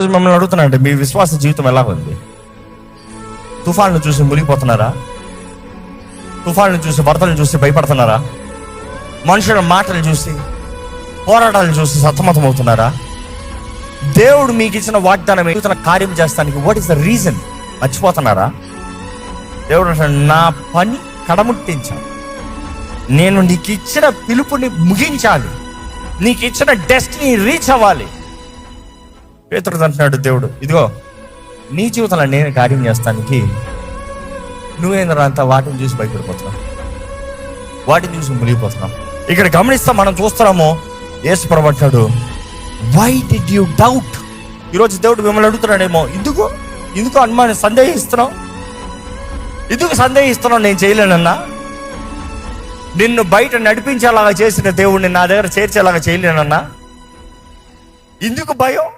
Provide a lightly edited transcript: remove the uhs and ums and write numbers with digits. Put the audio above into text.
మిమ్మల్ని అడుగుతున్నానంటే మీ విశ్వాస జీవితం ఎలా ఉంది? తుఫాన్లు చూసి మునిగిపోతున్నారా? తుఫాన్లు చూసి, వరదలను చూసి భయపడుతున్నారా? మనుషుల మాటలు చూసి, పోరాటాలను చూసి సతమతం అవుతున్నారా? దేవుడు మీకు ఇచ్చిన వాగ్దానం, ఇచ్చిన కార్యం చేస్తానికి వాట్ ఈస్ ద రీజన్ మర్చిపోతున్నారా? దేవుడు అంటాడు, నా పని కడముట్టించాలి, నేను నీకు ఇచ్చిన పిలుపుని ముగించాలి, నీకు ఇచ్చిన డెస్టినీ రీచ్ అవ్వాలి. పేతురు అంటున్నాడు దేవుడు, ఇదిగో నీ జీవితంలో నేను కార్యం చేస్తానికి నువ్వేంద్ర అంతా వాటిని చూసి భయపడిపోతున్నావు, వాటిని చూసి మునిగిపోతున్నావు. ఇక్కడ గమనిస్తాం, మనం చూస్తున్నాము, యేసు ప్రభువు అంటాడు, వై డిడ్ యూ డౌట్? ఈరోజు దేవుడు మిమ్మల్ని అడుగుతున్నాడేమో, ఎందుకు అనుమానం, సందేహిస్తున్నావు? ఎందుకు సందేహిస్తున్నావు? నేను చేయలేనన్నా, నిన్ను బయట నడిపించేలాగా చేసిన దేవుడిని నా దగ్గర చేర్చేలాగా చేయలేనన్నా, ఎందుకు భయం?